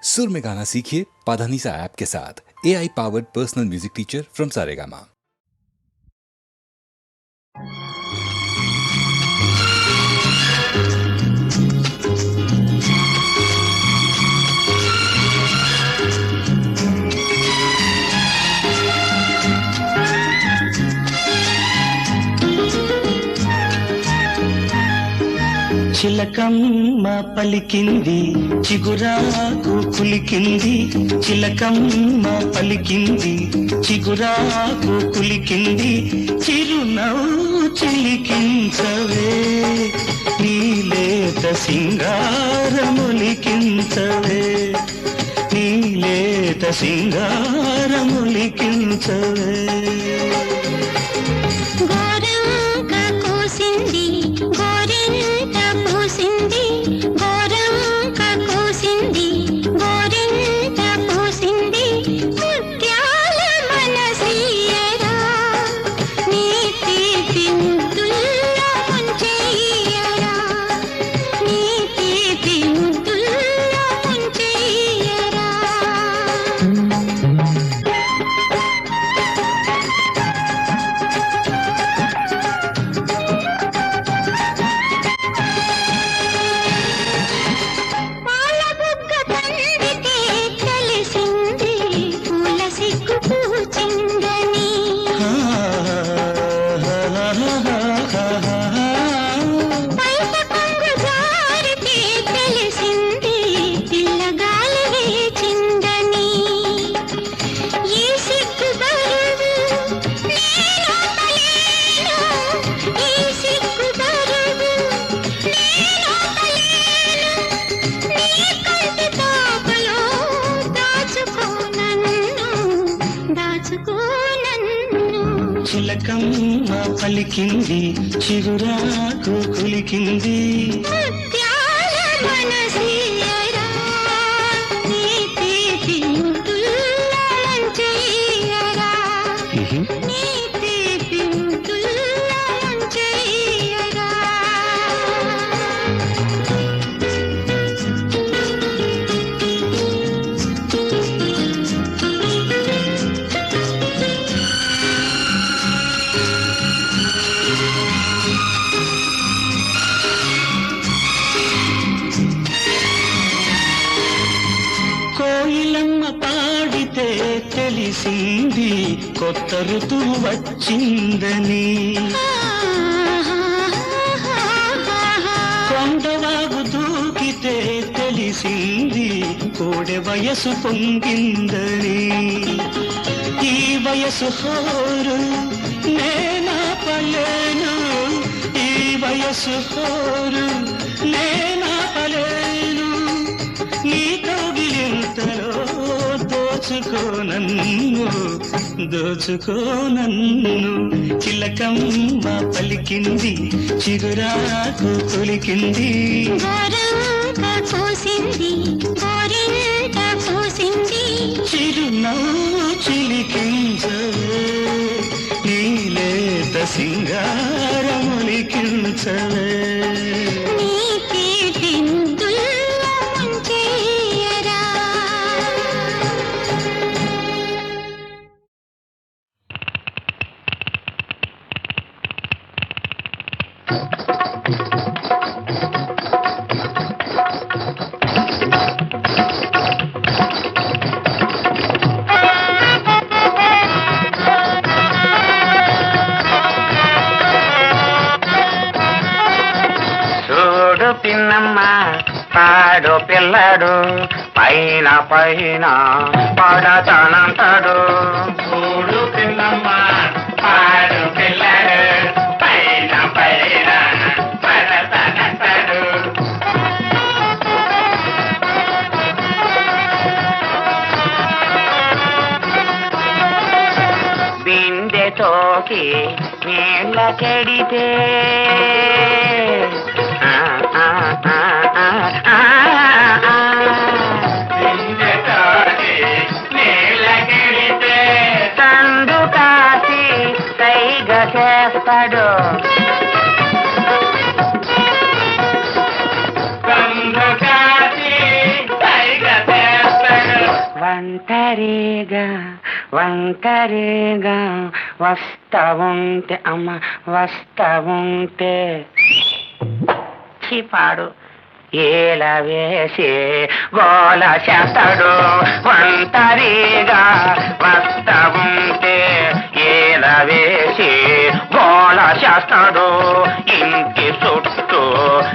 सुर में गाना सीखिए पाधानीसा ऐप के साथ। AI powered personal music teacher from Saregama. చిలకమ్మ పలికింది చిగురాకు కులికింది, చిలకమ్మ పలికింది చిగురాకు కులికింది, చిరునవ్వు చిలికించవే నీలేత సింగారములికించవే, నీలేత సింగారములికించవే. చిలకమ్మ పలికింది చిగురాకు కులికింది, ముత్యాల మనసియరా నీ తీపి ముద్దుల్లో ముంచెయ్యరా, నీ తీపి ముద్దుల్లో ముంచెయ్యరా. కోయిలమ్మ పాడితే తెలిసింది కొత్త ఋతువు వచ్చిందని, కొండవాగు దూకితే తెలిసింది కోడె వయసు పొంగిందని, ఈ వయసు హోరు నేనాపలేను, ఈ వయసు హోరు నేనాపలేను, నీ కౌగిలింతలో దోచుకో నన్ను, దోచుకో నన్ను. చిలకమ్మ పలికింది చిగురాకు కులికింది, చిరునవ్వు చిలికించవే నీలేత సింగారములికించవే. పిన్నమ్మ పాడు పిల్లడు పైన పైన పడతానంటాడు, చూడు పిన్నమ్మ పాడు పిల్లడు పైన పైన పడతానంటాడు. బిందె తోకి నీళ్ళ కెడితే తండు కాసి కైగ చేస్తాడు, తండు కాసి కైగ చేస్తాడు. ఒంటరిగా ఒంటరిగా వస్తా ఉంటే అమ్మ వస్తా ఉంటే పాడు ఏలా వేసి గోల చేస్తాడు ఒంటరిగా వస్తా ఉంటే ఏలా వేసి గోల చేస్తాడు ఇంటి చుట్టూ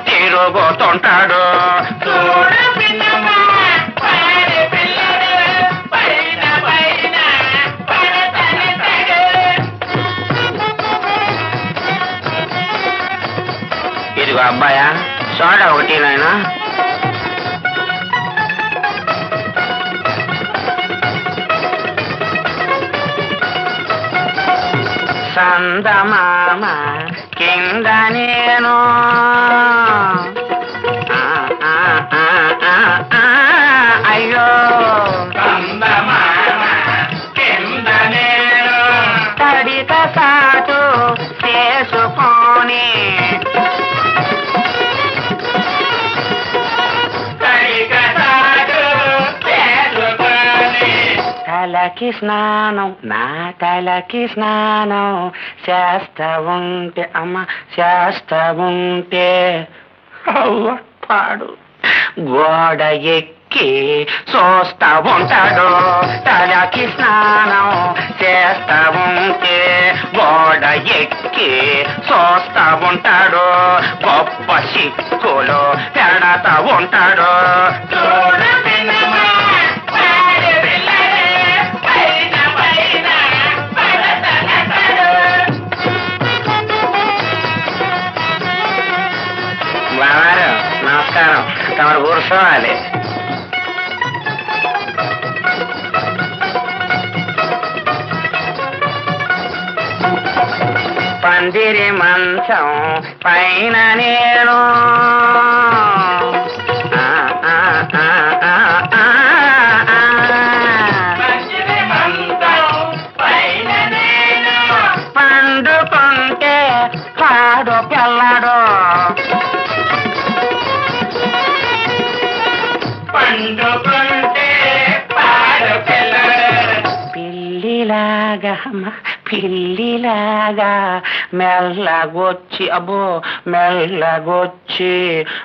తిరుగుతుంటాడు ఇదిగో అబ్బాయా సోడా ఒకటి నాయనా సందమామ కింద నేను అయ్యో సందమామ కింద నేను తడిత సాటు చేసుకొని తలకి స్నానం నా తలకి స్నానం చేస్తా ఉంటే అమ్మ చేస్తా ఉంటే అవ్వ పాడు గోడ ఎక్కి చూస్తా ఉంటాడు తలకి స్నానం చేస్తా ఉంటే గోడ ఎక్కి చూస్తా ఉంటాడు గొప్ప సిక్కులు పెడతా ఉంటాడు నమస్కారం తమరు కూర్చోవాలి పందిరి మంచం పైన నేను పండుకుంటే పాడు పిల్లడు పండుకుంటే పాడు పిల్లడు పిల్లిలాగా పిల్లిలాగా మెల్లగొచ్చి అబ్బో మెల్లగొచ్చి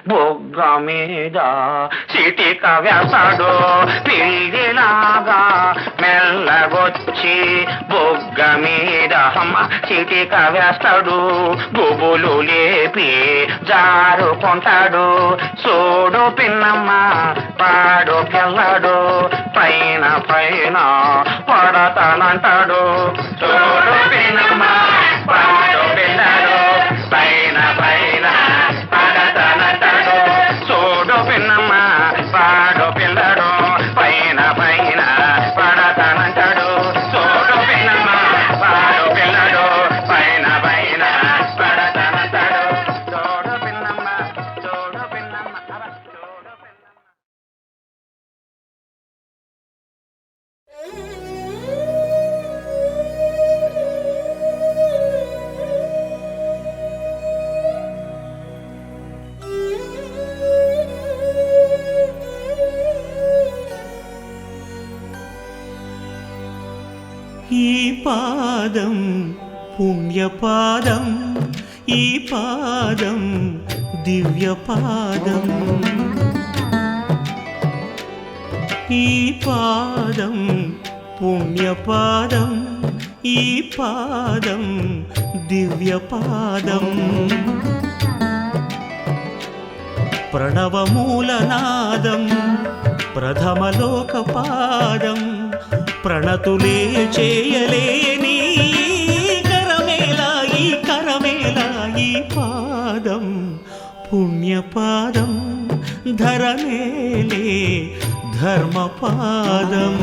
బొగ్గ మీద సిటిక వేస్తాడు పిల్లిలాగా మెల్లగొచ్చి బొగ్గ మీద సిటిక వేస్తాడు గుబులు లేపి జారుకుంటాడు చూడు పిన్నమ్మ పాడు పిల్లడు పైన పైన పడతానంటాడు చూడు పిన్నమ్మ పాడు పిల్లడు పైన పైన పడతానంటాడు చూడు పిన్నమ్మ పాడు పిల్లడు పైన పైన పడతానంటాడు చూడు పిన్నమ్మ పాడు పిల్లడు పైన పైన పడతానంటాడు చూడు పిన్నమ్మ చూడు పిన్నమ్మ చూడు పిన్నమ్మ. ఈ పాదం పుణ్యపాదం ఈ పాదం దివ్యపాదం ఈ పాదం పుణ్యపాదం ఈ పాదం దివ్యపాదం ప్రణవమూలనాదం ప్రథమలోకపాదం ప్రణతులే చేయలేని కరమేలా ఈ కరమేలా ఈ పాదం పుణ్యపాదం ధరమేలే ధర్మపాదం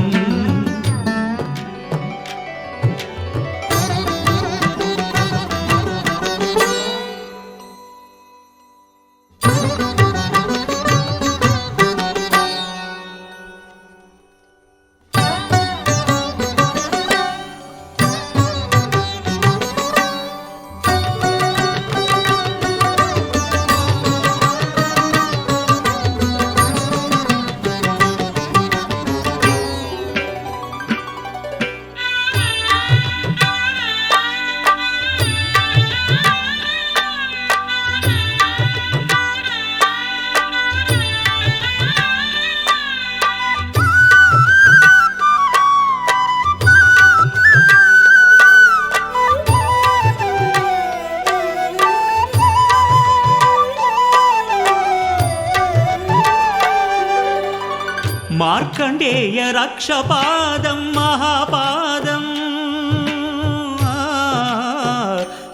మార్కండేయ రక్షపాదం మహాపాదం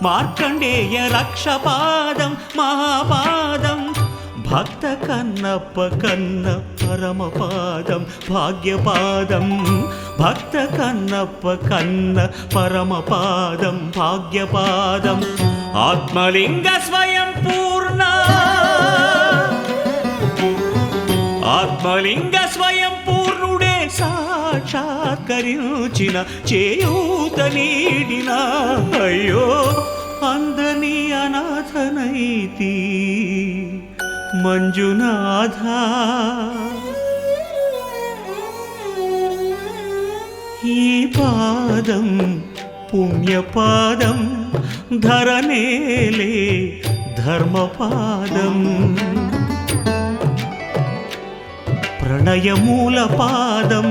మార్కండేయ రక్షపాదం మహాపాదం భక్త కన్నప్ప కన్న పరమపాదం భాగ్యపాదం భక్త కన్నప్ప కన్న పరమపాదం భాగ్యపాదం ఆత్మలింగ స్వయం పూర్ణ ఆత్మలింగ స్వయం పూర్ణుడే సాక్షాత్కరించిన చేయూత నీడిన అయ్యో అందని అనాథనైతి మంజునాథ ఈ పాదం పుణ్యపాదం ధరనేలే ధర్మపాదం ప్రణయమూల పాదం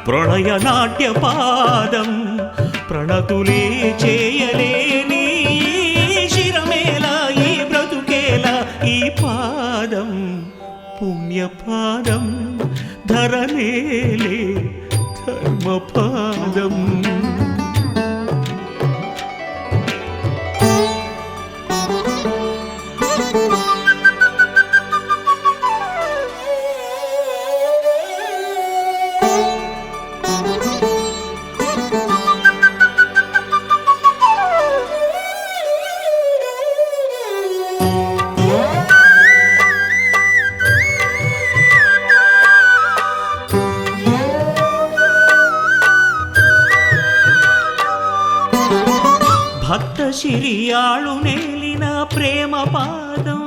ప్రణయనాట్యపాదం ప్రణతులే చేయలేని శిరమేలా ఈ బ్రతుకేలా ఈ పాదం పుణ్యపాదం ధరనేలే ధర్మపాదం భక్త శిరియాళు నేలిన ప్రేమ పాదం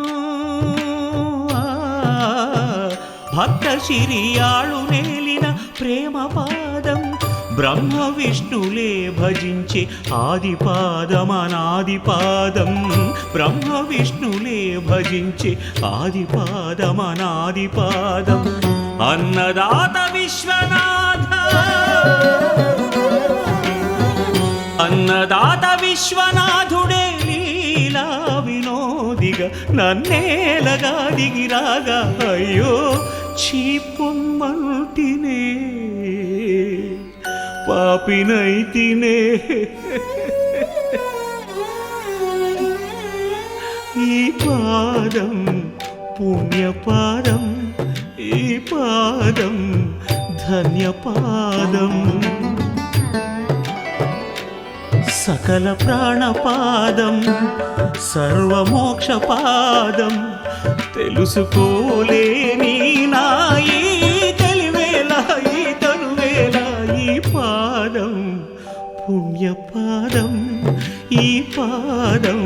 భక్త శిరియాళు నేలిన ప్రేమ పాదం బ్రహ్మ విష్ణులే భజించే ఆదిపాదం అనాదిపాదం బ్రహ్మ విష్ణులే భజించే ఆదిపాదం అనాదిపాదం అన్నదాత విశ్వనాథ అన్నదాత విశ్వనాథుడే లీలా వినోదిగా నన్నేలగా దిగిరాగా అయ్యో చీపొమ్మంటినే పాపినైతినే ఈ పాదం పుణ్యపాదం ఈ పాదం ధన్యపాదం సకల ప్రాణపాదం సర్వమోక్షపాదం తెలుసుకోలేని నాయి తెలివేలా ఈ తనువేలా ఈ పాదం పుణ్యపాదం ఈ పాదం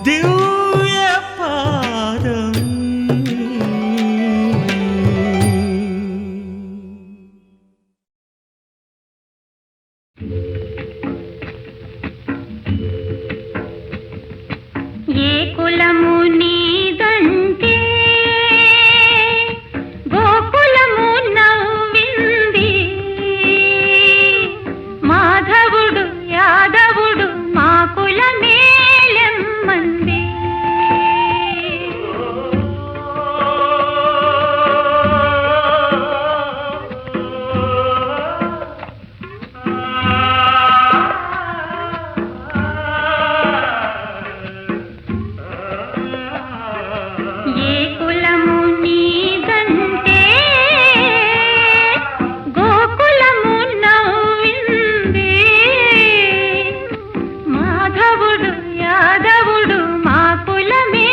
దివ్య పాదం ఏ కులము నీదంటే గోకులము నవ్వింది మాధవుడు యాదవుడు మా కులమేలెమ్మంది ఏ కులము నీదంటే గోకులము నవ్వింది మాధవుడు యాదవుడు మా కులమేలెమ్మంది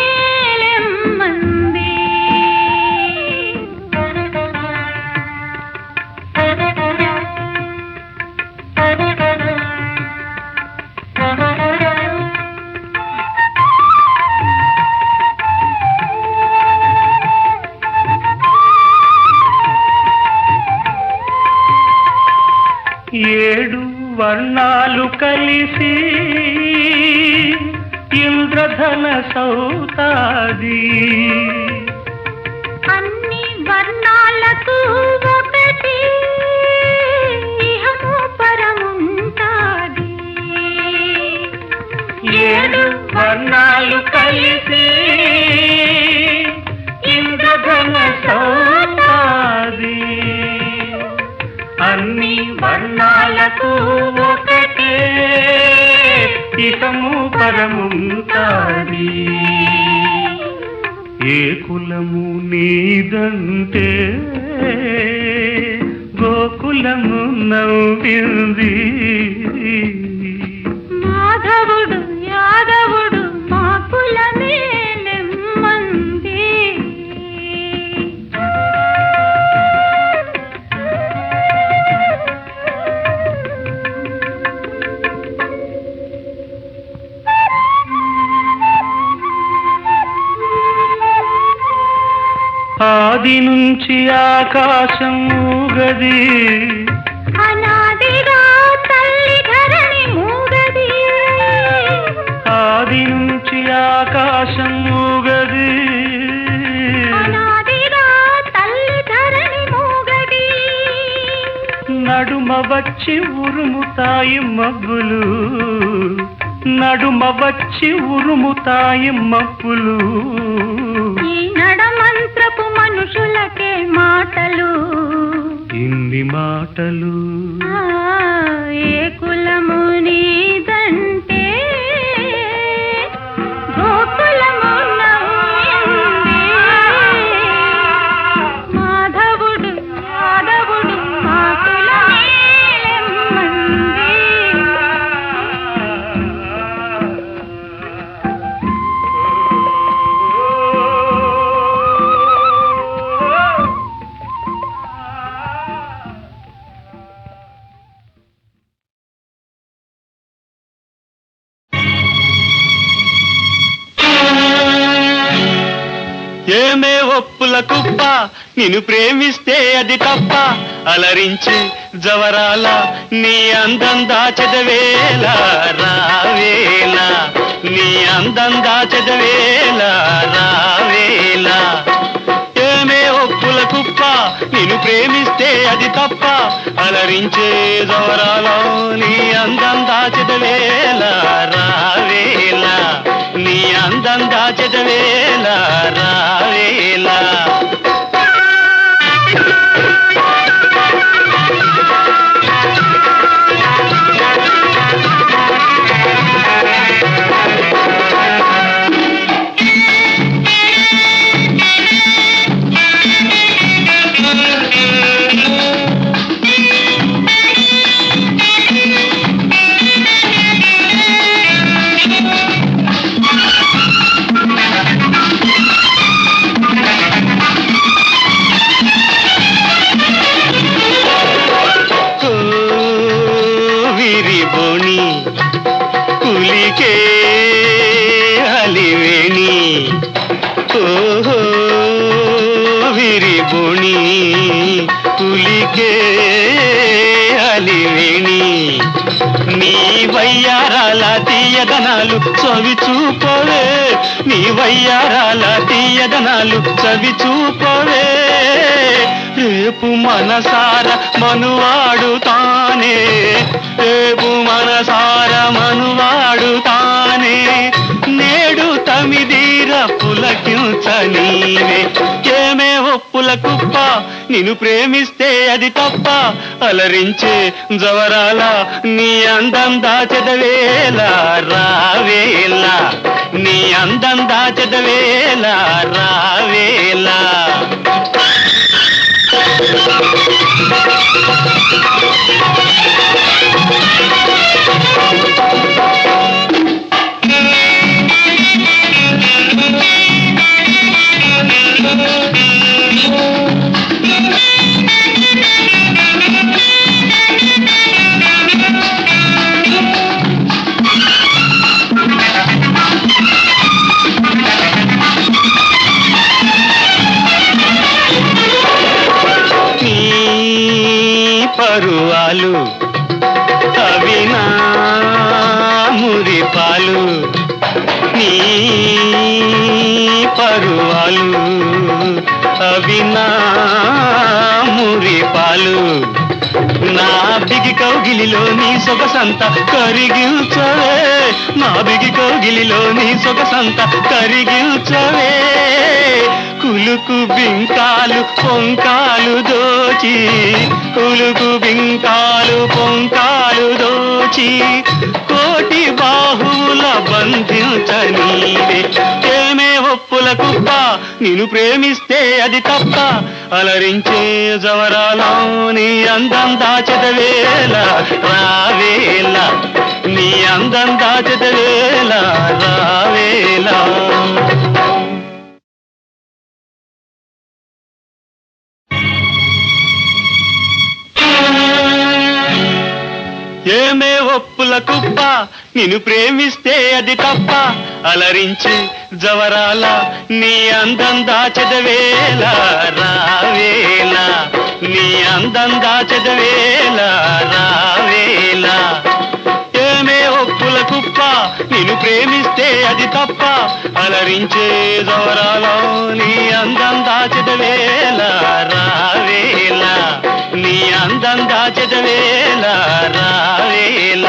ఏడు వర్ణాలు కలిసి ఇంద్రధన సౌతాది అన్ని వర్ణాలకు ఒకటి ఇహము పరముంటాది ఏడు వర్ణాలు కలిసి ఇంద్రధన సౌతాది వర్ణాలకు ఒకటే ఇకము పరముంటాది. ఏ కులము నీదంటే గోకులము నవ్వింది. మాధవుడు యాదవుడు మా కులమే నెమ్మంది. ఆది నుంచి ఆకాశం ఊగది, అనాదిగా తల్లి ధరణి మూగది. ఆది నుంచి ఆకాశం ఊగది, అనాదిగా తల్లి ధరణి మూగది. నడుమ వచ్చి ఉరుముతాయి మబ్బులు, నడుమ వచ్చి ఉరుముతాయి మబ్బులు. ఈ నడమంత్రపు మనుషులకే మాటలు, ఇన్ని మాటలు ఆ, ఏ కులము నీదంటే గోకులము నవ్వింది. మాధవుడు యాదవుడు మా కులమే నెమ్మంది. ఏమే ఒప్పుల కుప్ప, నిన్ను ప్రేమిస్తే అది తప్ప. అలరించి జవరాల నీ అందం దాచెదవేళ రావేళ, నీ అందం దాచెదవేళ రావేళ. ఏమే ఒప్పుల కుప్ప, నిన్ను ప్రేమిస్తే అది తప్ప. అలరించే జవరాల నీ అందం దాచెదవేళ రావేళ, నీ అందం దాచెదవేళ రావేళ. విరిబోని కులికే హలివేణి, ఓహో విరిబోని కులికే హలివేణి. నీ వయ్యారాల తీయదనాలు చవి చూపవే, నీ వయ్యారాల తీయదనాలు చవి చూపవే. రేపు మనసార మనువాడు తానే, రేపు మనసార మనువాడు తానే. నేడు తమిదీర పులకించ నీవే. ఏమే ఒప్పుల కుప్ప, నిన్ను ప్రేమిస్తే అది తప్ప. అలరించే జవరాల నీ అందం దాచెదవేళ రావేళ, నీ అందం దాచెదవేళ రావేళ. పరువాలు అవి నా మురిపాలు, నీ పరువాలు అవి నా మురిపాలు. నా బిగి కౌగిలిలో నీ సొగసంత కరిగిల్చవే, నా బిగి కౌగిలిలో నీ సొగసంత కరిగిల్చవే. కులుకు బింకాలు పొంకాలు దోచి కులుకు బింకాలు పొంకాలు దోచి కోటి బాహువుల బంధించనీవే ఏమే ఒప్పుల కుప్ప నిన్ను ప్రేమిస్తే అది తప్ప అలరించే జవరాలో నీ అందం దాచెదవేళ రావేళ నీ అందం దాచెదవేళ రావేళ ఏమే ఒప్పుల కుప్ప నిన్ను ప్రేమిస్తే అది తప్ప అలరించి జవరాల నీ అందం దాచెదవేళ రావేళ నీ అందం దాచెదవేళ రావేళ ఏమే ఒప్పుల కుప్ప నిన్ను ప్రేమిస్తే అది తప్ప అలరించే జవరాల నీ అందం దాచెదవేళ రావేళ నీ అందం దాచెదవేళ రావేళ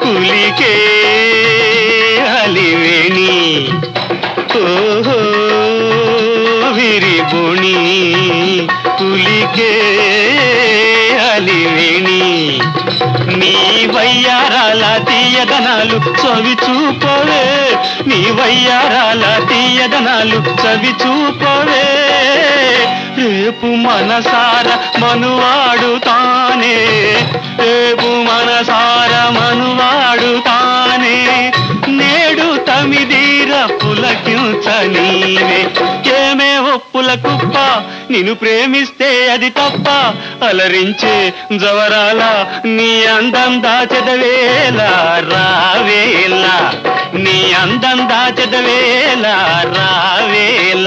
కులికే అలివేణి ఓహో విరిబోణి కులికే అలివేణి నీ వయ్యారాల తీయదనాలు చవి చూపవే నీ వయ్యారాల తీయదనాలు చవి చూపవే రేపు మనసార మనువాడు తానే రేపు మనసార మనువాడు తానే నేడు తమిదీర పులకించనీవే ఏమే ఒప్పుల కుప్ప నిన్ను ప్రేమిస్తే అది తప్ప అలరించే జవరాల నీ అందం దాచెదవేళ రావేళ నీ అందం దాచెదవేళ రావేళ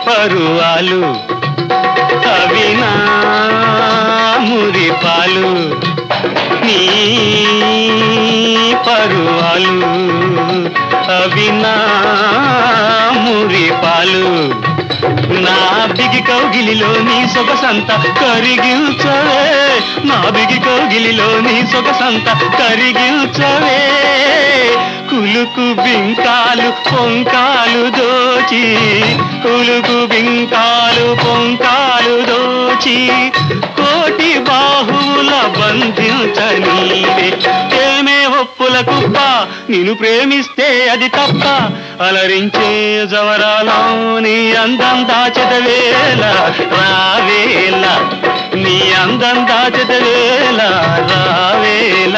పరువాలు అవి నా మురిపాలు నీ పరువాలు అవి నా మురిపాలు నా బిగి కౌగిలిలో నీ సొగసంత కరిగిల్చవే నా బిగి కౌగిలిలో నీ సొగసంత కరిగిల్చవే కులుకు బింకాలు పొంకాలు దోచి కులుకు బింకాలు పొంకాలు దోచి కోటి బాహువుల బంధించనీవే ఏమే ఒప్పుల కుప్ప నిన్ను ప్రేమిస్తే అది తప్ప అలరించే జవరాలో నీ అందం దాచెదవేళ రావేళ నీ అందం దాచెదవేళ రావేళ